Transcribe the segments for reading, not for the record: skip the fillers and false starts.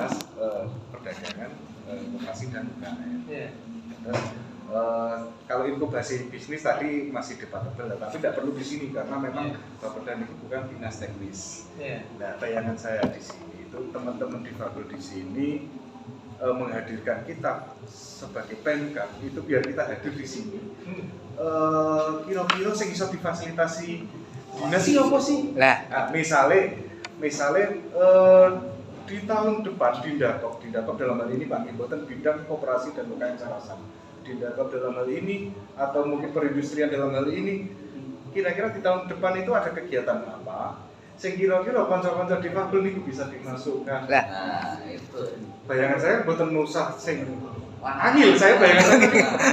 bahas perdagangan, inovasi dan UKM. Terus kalau inkubasi bisnis tadi masih debatable, tapi tidak perlu di sini karena memang Bapeda ini bukan dinas teknis. Nah, bayangan saya di sini itu teman-teman difabel di sini menghadirkan kita sebagai Pemkab itu biar kita hadir di sini. Kira-kira sing iso difasilitasi dinas sih apa sih? Nah, misalnya di tahun depan Dindakop dalam hal ini Pak Imboten bidang koperasi dan UKM Sarasan. Dindakop dalam hal ini atau mungkin perindustrian dalam hal ini, kira-kira di tahun depan itu ada kegiatan apa? Sing kira-kira kanca-kanca difabel niku bisa dimasukkan. Nah, itu. Bayangan saya mboten usah sing angil, saya bayangan saya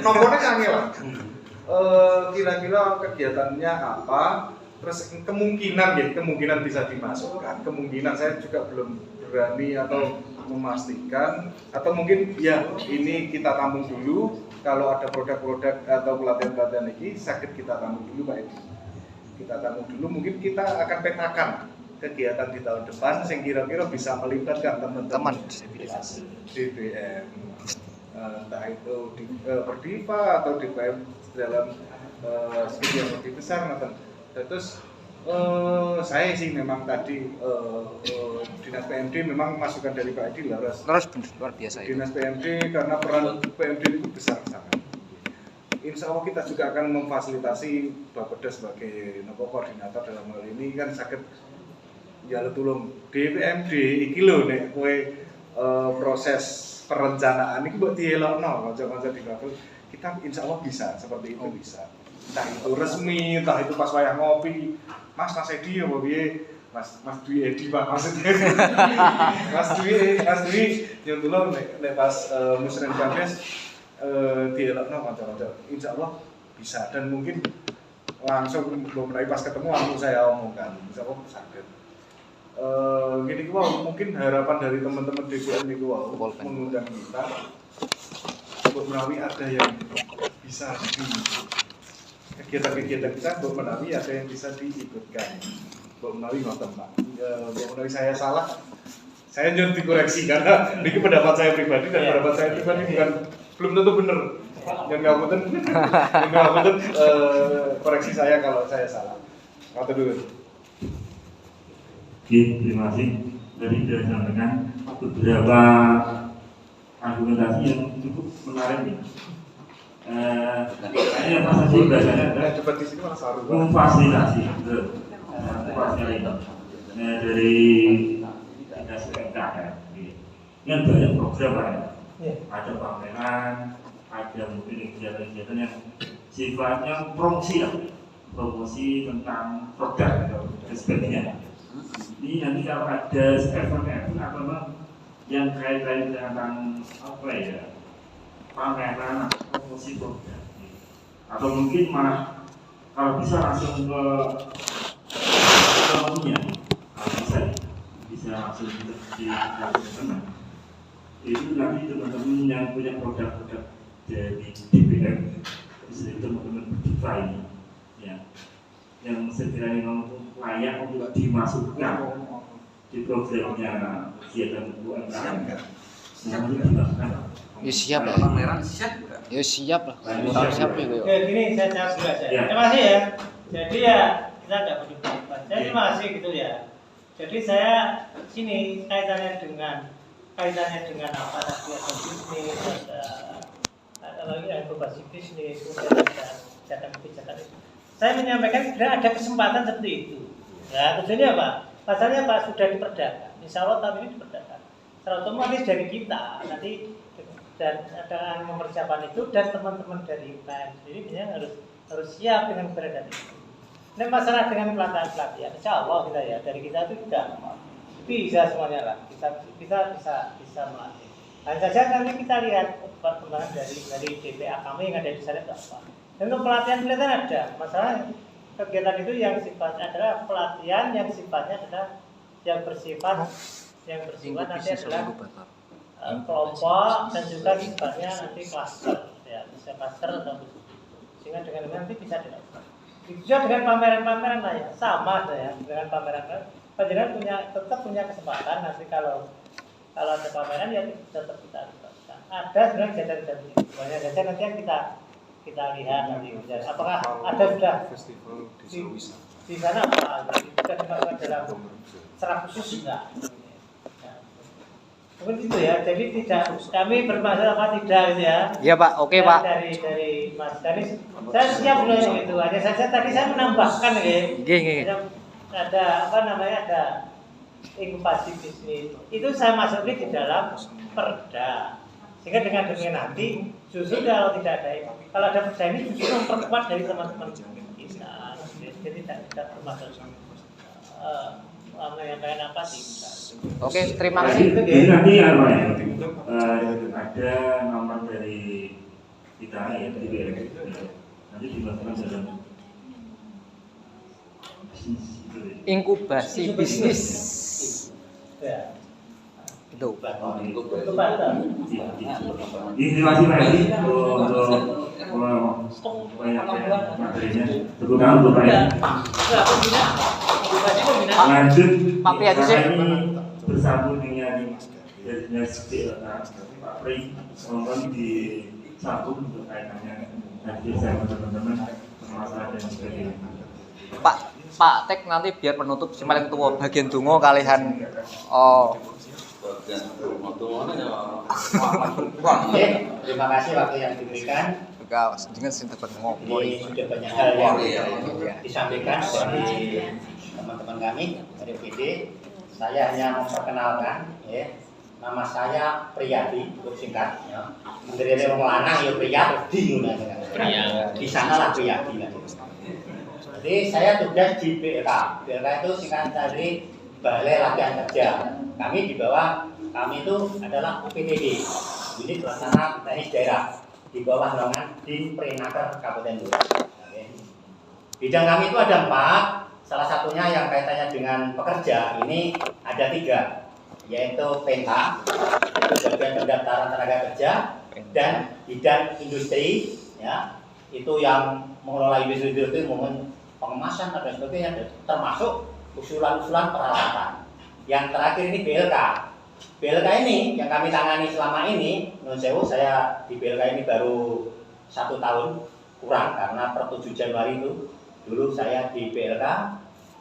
nomornya angil. Kira-kira kegiatannya apa? Terus kemungkinan bisa dimasukkan. Kemungkinan saya juga belum berani atau memastikan, atau mungkin ya ini kita tampung dulu. Kalau ada produk-produk atau pelatihan-pelatihan ini sakit kita tampung dulu Pak Edi. Kita tampung dulu, mungkin kita akan petakan kegiatan di tahun depan yang kira-kira bisa melibatkan teman-teman DBM, entah itu di Perdiva atau DBM dalam segi yang lebih besar. Terus saya sih memang tadi Dinas PMD memang masukan dari Pak Edi laras luar biasa itu. Dinas PMD karena peran PMD itu besar sangat. Insya Allah kita juga akan memfasilitasi Bapeda sebagai koordinator dalam hal ini kan sakit jalan tulung DPMD iki lho nek kowe proses perencanaan iki mbok dielokno kanca-kanca difabel kita insya Allah bisa seperti itu bisa. Entah itu resmi, entah itu pas wayah ngopi, Mas Edi apa piye? Mas Dwi Edi Pak maksudnya. Mas Dwi yang dulu nek pas Musren Babes dielokno kanca-kanca. Insyaallah bisa dan mungkin langsung belum pas ketemu langsung saya omongkan. Insyaallah sakit. Gini mungkin harapan dari teman-teman DPM niku mengundang kita untuk menawi ada yang bisa kegiatan-kegiatan kita Mbak Menawi ada yang bisa diikutkan. Mbak Menawi ngoten Pak. Mbak Menawi saya salah, saya jangan dikoreksi karena ini pendapat saya pribadi dan pendapat saya pribadi belum tentu benar. Yang ngapunten koreksi saya kalau saya salah. Ngoten dulu. Oke, terima kasih. Tadi sudah disampaikan beberapa argumentasi yang cukup menarik nih. Ini apa sih bahasanya memfasilitasi dari dinas PMK yang banyak program ada pameran, ada mungkin kegiatan-kegiatan yang sifatnya promosi tentang produk dan sebagainya. Ini nanti kalau ada event atau yang kait-kait dengan apa ya pameran promosi produk atau mungkin malah kalau bisa langsung ke punya bisa langsung di teman itu nanti teman-teman yang punya produk-produk dari DPM bisa teman-teman Perdiva ini ya yang sekiranya mampu layak untuk dimasukkan di programnya kegiatan UMKM nanti dimasukkan. Ya siap lah. Pameran siap enggak? Ya siap lah. Siap ya. Oke, gini saya jawab juga saya. Terima kasih ya. Jadi ya kita tidak berdebat. Saya terima kasih gitu ya. Jadi saya sini kaitannya dengan apa tadi ada bisnis, ada lagi inkubasi bisnis, kemudian ada kebijakan itu. Saya menyampaikan sebenarnya ada kesempatan seperti itu. Ya tujuannya apa? Pasalnya Pak sudah diperdakan. Insya Allah tahun ini diperdakan. Secara otomatis dari kita nanti dan dengan mempersiapkan itu dan teman-teman dari UKM sendiri biasanya harus siap dengan keberadaan itu. Ini masalah dengan pelatihan, insya Allah kita ya dari kita itu tidak bisa semuanya lah, bisa melatih. Hanya saja nanti kita lihat perkembangan dari DPA kami yang ada di sana itu apa. Dan untuk pelatihan ada masalah kegiatan itu yang sifatnya adalah pelatihan yang sifatnya adalah yang bersifat nanti adalah kelompok dan juga sifatnya nanti klaster ya bisa klaster atau sehingga dengan nanti bisa dilakukan. Itu juga dengan pameran-pameran lah ya sama ya dengan pameran. Panjenengan tetap punya kesempatan nanti kalau kalau ada pameran ya tetap kita libatkan. Ada sebenarnya jajan-jajan banyak jajan nanti yang kita lihat nanti apakah ada sudah festival di sana apa sudah dimasukkan dalam secara khusus enggak? Mungkin itu ya, jadi tidak kami bermasalah apa tidak gitu ya. Iya Pak, oke Pak. Dari Mas Danis, saya siap loh itu. Hanya saja tadi saya menambahkan ya. Ada apa namanya ada inkubasi bisnis. Itu saya masukin di dalam perda. Sehingga dengan nanti justru kalau tidak ada perda ini justru memperkuat dari teman-teman kita. Jadi tidak bermasalah. Yang kayak apa sih? Oke, terima kasih. Jadi nanti apa ya? Ada nomor dari kita ya, dari BLK. Nanti dimasukkan dalam Inkubasi bisnis. Ya. Itu. Terima kasih Pak Edi untuk materinya. Terutama untuk Pak Edi. Lanjut, Pak Priyadi sih. ini bersambung dengan Pak Pri, mohon disambung untuk kaitannya nanti sama teman-teman masalah dan sebagainya. Pak Tek nanti biar penutup si paling tua bagian dungo kalian Terima kasih waktu yang diberikan. dengan sing dapat Ini sudah banyak hal yang disampaikan dari teman-teman kami dari PD. Saya hanya memperkenalkan, ya. Nama saya Priyadi, untuk singkat. Ya. Menteri wong lanang ya Priyadi, di sana lah Priyadi. Jadi saya tugas di BLK. BLK itu singkat dari Balai Latihan Kerja. Kami di bawah kami itu adalah UPTD, Unit Pelaksana Teknis Daerah, di bawah naungan Dinprenaker Kabupaten Blora. Bidang kami itu ada 4. Salah satunya yang kaitannya dengan pekerja ini ada 3, yaitu Penta, itu bagian pendaftaran tenaga kerja, dan bidang industri, ya, itu yang mengelola industri momen pengemasan dan sebagainya, termasuk usulan-usulan peralatan. Yang terakhir ini BLK. BLK ini yang kami tangani selama ini, nun sewu, saya di BLK ini baru 1 tahun kurang karena per 7 Januari itu dulu saya di BLK,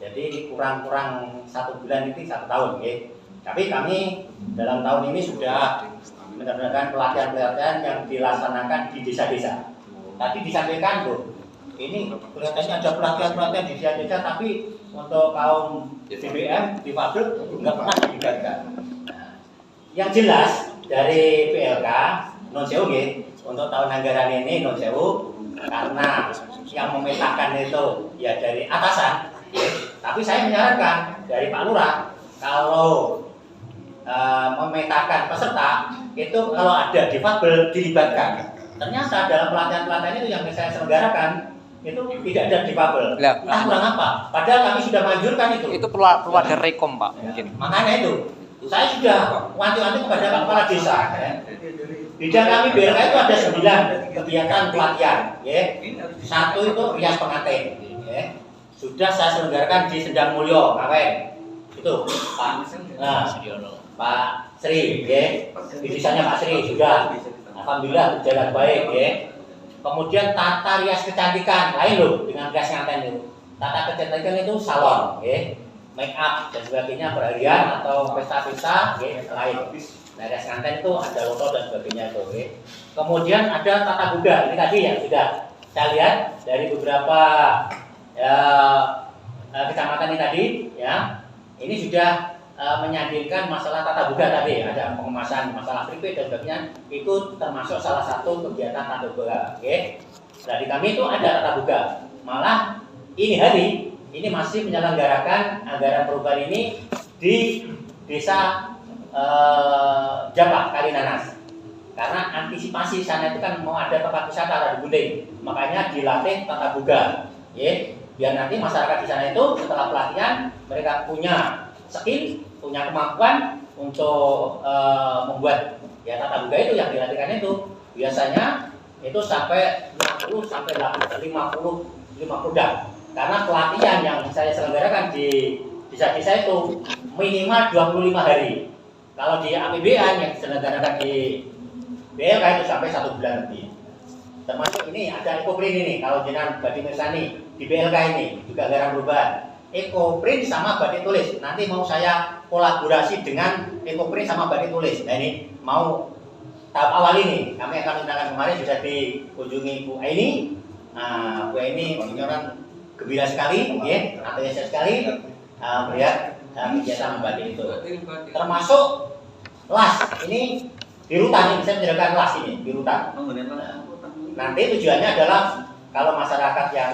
jadi kurang-kurang 1 bulan itu 1 tahun, ya. Tapi kami dalam tahun ini sudah mendapatkan pelatihan-pelatihan yang dilaksanakan di desa-desa. Tadi disampaikan, Bu, ini kelihatannya ada pelatihan-pelatihan di desa-desa, tapi untuk kaum BBM di pabrik nggak pernah dilibatkan. Nah, yang jelas dari PLK non sewu, untuk tahun anggaran ini non sewu, karena yang memetakan itu ya dari atasan, tapi saya menyarankan dari Pak Lurah kalau memetakan peserta itu kalau ada difabel dilibatkan. Ternyata dalam pelatihan-pelatihan itu yang saya selenggarakan itu tidak ada difabel. Nah, kurang apa? Padahal kami sudah manjurkan itu. Itu perlu ada rekom Pak mungkin. Makanya itu saya sudah wanti-wanti kepada Pak Kepala Desa. Ya. Bidang kami BLK itu ada 9 kegiatan pelatihan. Ya. 1 itu rias pengantin. Ya. Sudah saya selenggarakan di Sendang Mulyo, Kawen. Itu Pak. Nah, Pak Sri, ya. Di desanya Pak Sri sudah. Alhamdulillah berjalan baik, ya. Kemudian tata rias kecantikan lain loh dengan rias nganten itu. Tata kecantikan itu salon, ya. Make up dan sebagainya, perharian atau pesta-pesta, ya, lain. Nah, rias nganten itu ada loto dan sebagainya itu, ya. Kemudian ada tata buga. Ini tadi yang sudah saya lihat dari beberapa kecamatan ini tadi, ya. Ini sudah menyajikan masalah tata buga tadi, ada pengemasan masalah prepaid dan sebagainya, itu termasuk salah satu kegiatan tata buga. Oke, dari kami itu ada tata buga. Malah ini hari ini masih menyelenggarakan anggaran perubahan ini di desa Japah Kalinanas. Karena antisipasi sana itu kan mau ada tempat wisata Radu Gunting, makanya dilatih tata buga. Ya, biar nanti masyarakat di sana itu setelah pelatihan mereka punya skill, punya kemampuan untuk membuat ya tata buga itu yang dilatihkan itu biasanya itu sampai 60 sampai 50 produk. Karena pelatihan yang saya selenggarakan di desa-desa itu minimal 25 hari. Kalau di APBN yang diselenggarakan di BLK itu sampai 1 bulan lebih. Termasuk ini ada ekoprint ini, kalau jenengan badhe mirsani di BLK ini juga anggaran perubahan. Ekoprint sama batik tulis. Nanti mau saya kolaborasi dengan ekoprint sama batik tulis. Nah ini mau tahap awal ini kami akan undangkan, kemarin sudah dikunjungi Bu Aini. Nah, Bu Aini orang gembira sekali, ya, apresiasi sekali melihat kegiatan membatik itu. Termasuk las ini di rutan, ini saya menyediakan las ini di rutan. Nanti tujuannya adalah kalau masyarakat yang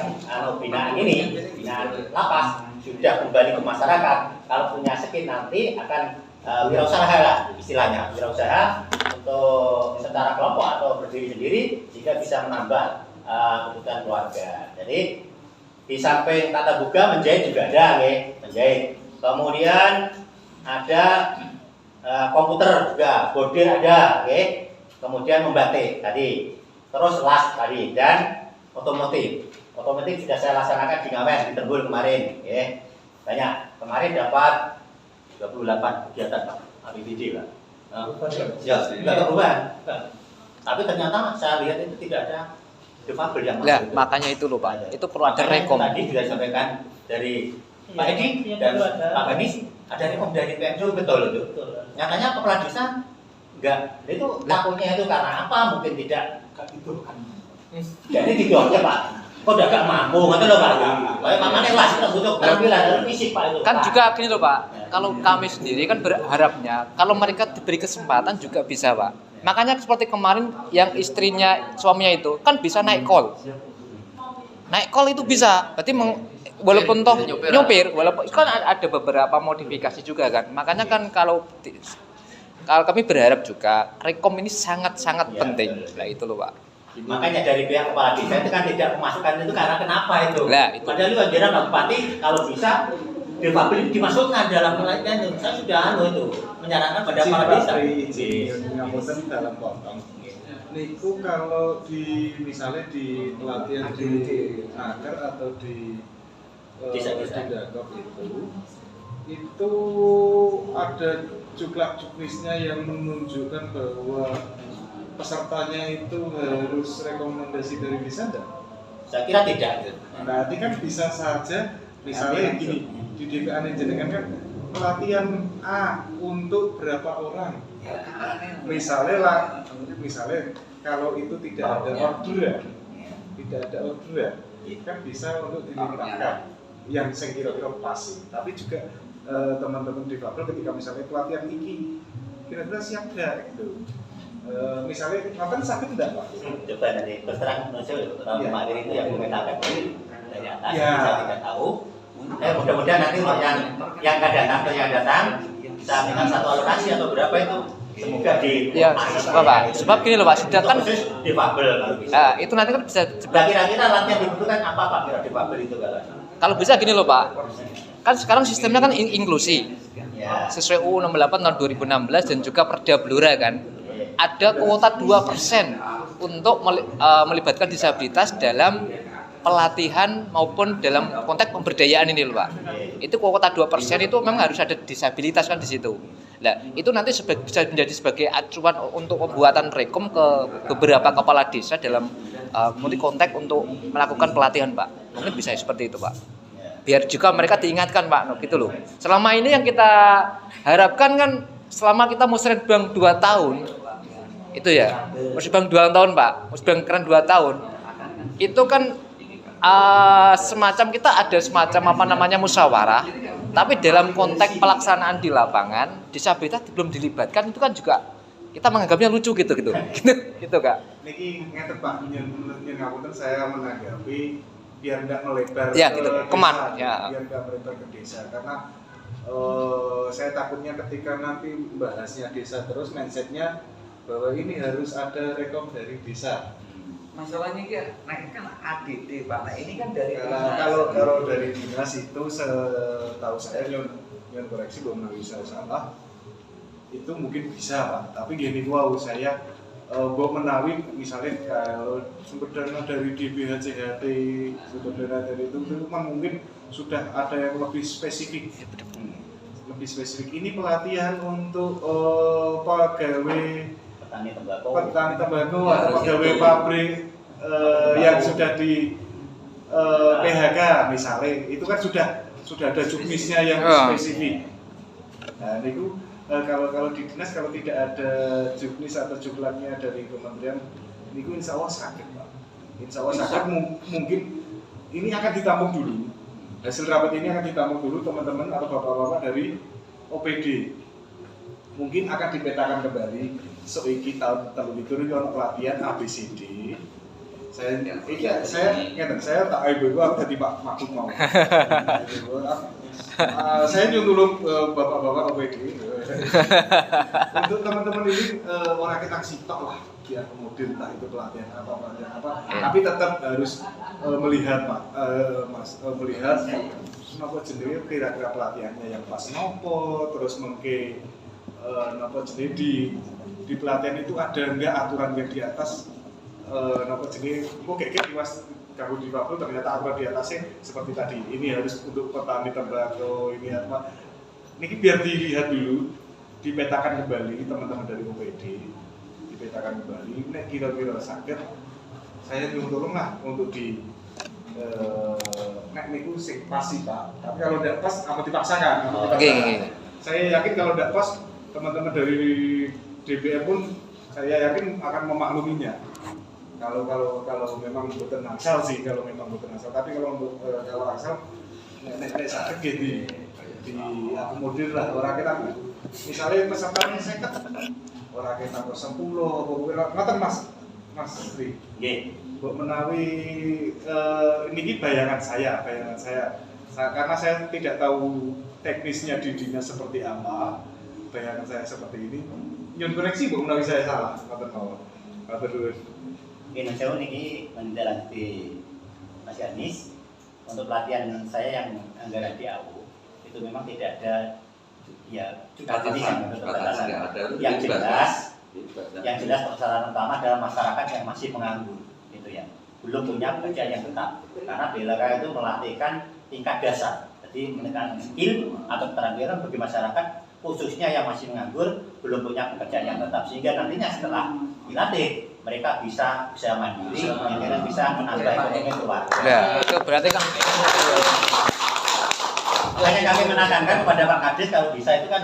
binaan ini, binaan lapas sudah kembali ke masyarakat, kalau punya skill nanti akan wirausaha lah istilahnya, wirausaha untuk secara kelompok atau berdiri sendiri sehingga bisa menambah kebutuhan keluarga. Jadi di samping tata buka menjahit juga ada, menjahit. Kemudian ada komputer juga, bordir ada, kemudian membatik tadi, terus las tadi, dan otomotif. Otomotif sudah saya laksanakan di Ngawen, di Tembul kemarin, banyak. Kemarin dapat 28 kegiatan Pak, APBD Pak. Ya, tidak perubahan. Tapi ternyata saya lihat itu tidak ada difabel yang masuk. Nah, makanya itu loh Pak, itu perlu ada rekom. Tadi sudah disampaikan dari Pak Edi dan Pak Ganis, ada rekom dari PMU, betul itu. Nyatanya kepala desa enggak, itu takutnya itu karena apa? Mungkin tidak jadi tidurnya Pak. Kok udah gak mampu, ngerti loh Pak. Kayak makanya lah kita butuh keterampilan fisik Pak itu. Kan juga gini loh Pak, kalau kami sendiri kan berharapnya kalau mereka diberi kesempatan juga bisa Pak. Makanya seperti kemarin yang istrinya suaminya itu kan bisa naik call. Naik call itu bisa, berarti walaupun toh nyopir, walaupun kan ada beberapa modifikasi juga kan. Makanya kan kalau kami berharap juga rekom ini sangat-sangat penting. Nah itu loh Pak. Makanya dari pihak kepala desa itu kan tidak memasukkan itu karena kenapa itu? Nah, itu. Padahal itu anjuran Pak Bupati kalau bisa difabel dimasukkan dalam penelitian itu. Saya sudah itu menyarankan pada kepala desa. Ngapunten dalam potong. Niku kalau di misalnya di pelatihan di Aker atau di Desa-desa. Dakop itu ada cuklak-cuklisnya yang menunjukkan bahwa pesertanya itu harus rekomendasi dari desa enggak? Saya kira tidak. Berarti kan bisa saja misalnya gini, di DPA jenengan kan pelatihan A untuk berapa orang? Misalnya kalau itu tidak ada orderan, kan bisa untuk dilimpahkan yang saya kira-kira pasti. Tapi juga teman-teman difabel ketika misalnya pelatihan iki kira-kira siap nggak gitu. Misalnya nonton sakit enggak Pak? Coba nanti berterang kemarin itu yang memetakan dari atas, Ya. saya tidak tahu. Mudah-mudahan nanti untuk yang akan datang atau yang datang bisa minta satu alokasi atau berapa itu semoga di Ya, Pak. Sebab gini loh Pak, sudah kan difabel kalau bisa. nah, itu nanti kan bisa Kira-kira latihan dibutuhkan apa Pak kira difabel itu kalau bisa gini loh Pak. Kan sekarang sistemnya kan inklusi. Ya. Sesuai UU 68 tahun 2016 dan juga Perda Blora kan. Ada kuota 2% untuk melibatkan disabilitas dalam pelatihan maupun dalam konteks pemberdayaan ini loh Pak. Itu kuota 2% itu memang harus ada disabilitas kan di situ. Nah, itu nanti bisa menjadi sebagai acuan untuk pembuatan rekom ke beberapa kepala desa dalam multi konteks untuk melakukan pelatihan Pak. Mungkin bisa seperti itu Pak. Biar juga mereka diingatkan Pak, gitu loh. Selama ini yang kita harapkan kan selama kita musrenbang 2 tahun itu ya, musrenbang 2 tahun Pak, musrenbang keren 2 tahun itu kan semacam kita ada semacam musyawarah, tapi dalam konteks pelaksanaan di lapangan disabilitas belum dilibatkan, itu kan juga kita menganggapnya lucu gitu Kak. Niki ngeten Pak, ngapunten saya menanggapi biar nggak melebar ya, ke gitu. desa, Kemana? Ya. biar nggak melebar ke desa karena saya takutnya ketika nanti bahasnya desa terus mindsetnya bahwa ini harus ada rekom dari desa. Masalahnya kan ADD Pak. Nah, ini kan dari Kalau dari dinas itu setahu saya yang koreksi belum bisa salah itu mungkin bisa Pak. Tapi gini saya menawi misalnya kalau sumber dana dari DBHCHT, sumber dana dari itu kan mungkin sudah ada yang lebih spesifik. lebih spesifik. Ini pelatihan untuk pegawai petani tembakau atau pegawai pabrik yang sudah di PHK misalnya, itu kan sudah ada juknisnya yang spesifik. Nah, itu kalau di dinas kalau tidak ada juknis atau juklatnya dari kementerian, itu insya Allah sakit Pak. Insya Allah sakit, mungkin ini akan ditampung dulu. Hasil rapat ini akan ditampung dulu teman-teman atau bapak-bapak dari OPD. Mungkin akan dipetakan kembali seiki tahun itu pelatihan ABCD. Saya tak ibu aku jadi Pak Mahfud mau. Saya nyuntulung bapak-bapak OPD. Untuk teman-teman ini orang kita sitok lah, ya kemudian entah itu pelatihan apa, tapi tetap harus melihat Pak, melihat nopo jenis kira-kira pelatihannya yang pas nopo, terus mungkin nopo jenis di pelatihan itu ada enggak aturan yang di atas nopo jenis kok kayak mas kalau di Papua ternyata aturan di atasnya seperti tadi, ini harus untuk petani tembakau, ini apa, ini biar dilihat dulu, dipetakan kembali teman-teman dari OPD, dipetakan kembali, ini kira-kira sakit, saya tolong lah untuk di nek niku sing pasti Pak, tapi kalau tidak pas akan dipaksakan. Saya yakin kalau tidak pas teman-teman dari DPR pun saya yakin akan memakluminya. Kalau memang bukan asal sih, kalau memang bukan asal, tapi kalau asal nek sakit gitu diakomodir lah orang kita. Misalnya pesertanya 50, orang kita 10, ngoten Mas Sri. Nggih. Mbok menawi ini bayangan saya. Karena saya tidak tahu teknisnya di dinas seperti apa. Bayangan saya seperti ini. Nyun koreksi mbok menawi saya salah. Ngoten mawon. Matur nuwun. Indonesia ini menindaklanjuti Mas Yanis untuk pelatihan saya yang anggaran di AU itu memang tidak ada ya juga jenis yang jelas persyaratan utama adalah masyarakat yang masih menganggur gitu ya, belum punya pekerjaan yang tetap, karena BLK itu melatihkan tingkat dasar, jadi menekan skill atau keterampilan bagi masyarakat khususnya yang masih menganggur belum punya pekerjaan yang tetap, sehingga nantinya setelah dilatih mereka bisa mandiri, dan bisa menambah ekonomi keluarga. Ya, itu berarti kan hanya kami menekankan kepada Pak Kadis kalau bisa itu kan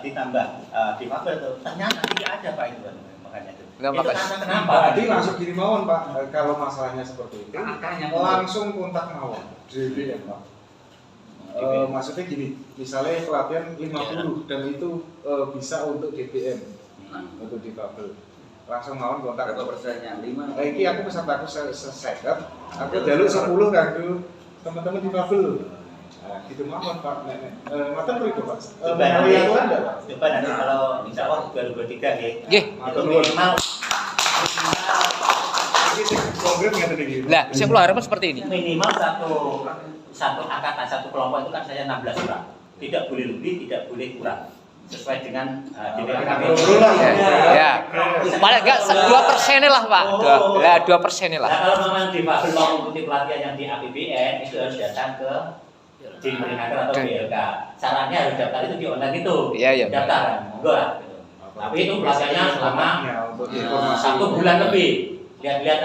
ditambah di Papua itu ternyata tidak ada Pak itu makanya itu. Itu karena kenapa? Jadi langsung gini mawon Pak, kalau masalahnya seperti itu langsung kontak mawon DPM Pak. Maksudnya gini, misalnya pelatihan 50 dan itu bisa untuk DPM untuk difabel. Langsung mawon kontak. Berapa persennya? 5. Iki aku pesertaku seket, aku jalur 10 kanggo teman-teman difabel. Nah, gitu mawon Pak. Mboten mriku Pak. Coba nanti kalau insya Allah 2023 nggih. Itu minimal program ngeten iki. Lah, sing kula harapkan seperti ini. Minimal satu angkatan, satu kelompok itu kan saya 16 orang. Tidak boleh lebih, tidak boleh kurang. Sesuai dengan DPR kami. Ya. Paling enggak 2% lah, Pak. 2% lah. Nah, kalau memang difabel mau mengikuti pelatihan yang di APBN itu harus datang ke Dinperingatan atau BLK. Caranya harus daftar itu di online itu. Iya. Daftar, monggo lah. Tapi itu pelatihannya selama 1 bulan lebih. Lihat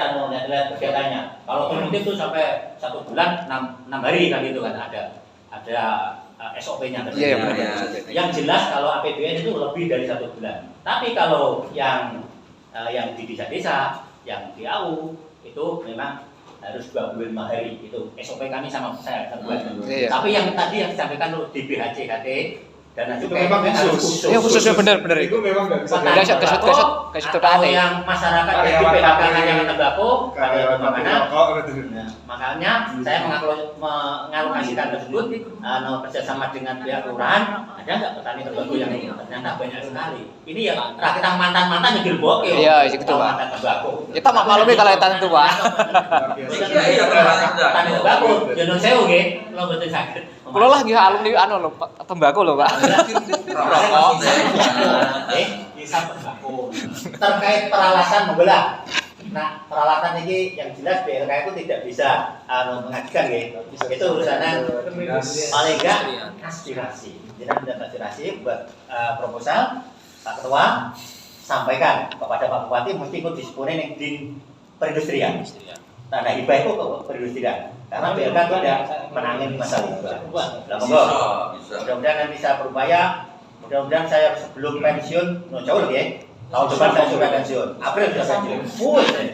kegiatannya. Kalau kognitif itu sampai 1 bulan 6 hari kan gitu kan ada SOP-nya. Iya, yang jelas kalau APBN itu lebih dari 1 bulan. Tapi kalau yang di desa-desa, yang di AU itu memang harus 25 hari itu SOP kami sama saya buat. Tapi yang tadi yang disampaikan di BHCKT dan itu memang khusus. Iya khususnya benar. Itu memang nggak bisa. Kasih atau yang masyarakat yang di PHK hanya tembakau, makanan. Makanya saya mengalokasikan tersebut kerjasama dengan pihak kelurahan. Ada nggak petani tembakau yang ternyata banyak sekali. Ini ya kita mantan yang dilbok ya. Iya itu Pak. Mantan tembakau. Kita maklumi kalau itu Pak. Petani tembakau, jangan sewu nggih, kalau betul sakit. Kulo lah nggih alumni lho tembakau lho Pak. Rokok. Bisa tembakau. Terkait peralatan membelah. Nah, peralatan ini yang jelas BLK itu tidak bisa mengajukan nggih. Itu urusannya paling enggak aspirasi. jenengan sudah konsultasi buat proposal, Pak Ketua sampaikan kepada Pak Bupati mesti ikut disiplin di perindustrian. Tanda hibah itu ke perindustrian. Karena BLK tidak menangani masalah hibah. Mudah-mudahan nanti saya berupaya. Mudah-mudahan saya sebelum pensiun, jauh lagi ya. Tahun depan saya sudah pensiun. April sudah pensiun.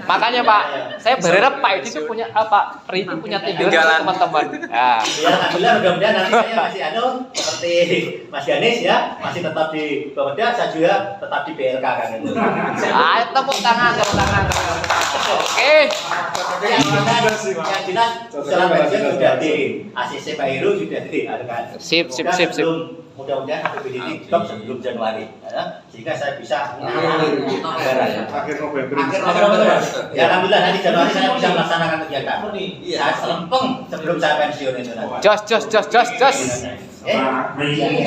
Makanya Pak, saya berharap Pak Edi itu punya apa? Pri itu punya tinggalan teman-teman. Nah. Ya, alhamdulillah mudah-mudahan nanti saya masih seperti Mas Ganis ya, masih tetap di Bapeda, saya juga tetap di BLK kan itu. Ayo tepuk tangan, tepuk tangan. Oke. Yang jelas usulan pensiun sudah di ACC Pak Heru sudah di kan. Sip. Mudah-mudahan APBD ini stop sebelum Januari, ya, sehingga saya bisa anggaran. Akhir November. Ya alhamdulillah nanti Januari saya bisa melaksanakan kegiatan. Saya selempeng sebelum saya pensiun itu nanti. Jos. Pak Mei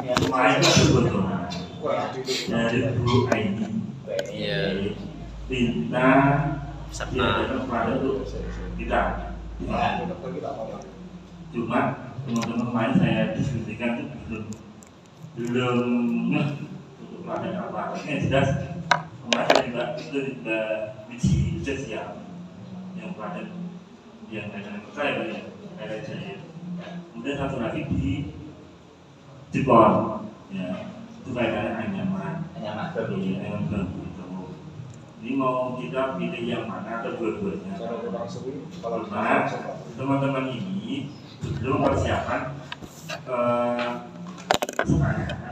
kemarin itu kebetulan dari Bu Aini minta diadakan kepada untuk kita. Cuma teman-teman kemarin saya diskusikan itu belum untuk pelatihan apa. Yang jelas kemarin juga biji sosial yang pelatihan yang kaitan percaya ya, kaitan jaya. Kemudian satu lagi di Jepang, ya itu kaitannya anyaman. Ini mau kita pilih yang mana atau dua-duanya. Karena teman-teman ini belum persiapan semuanya.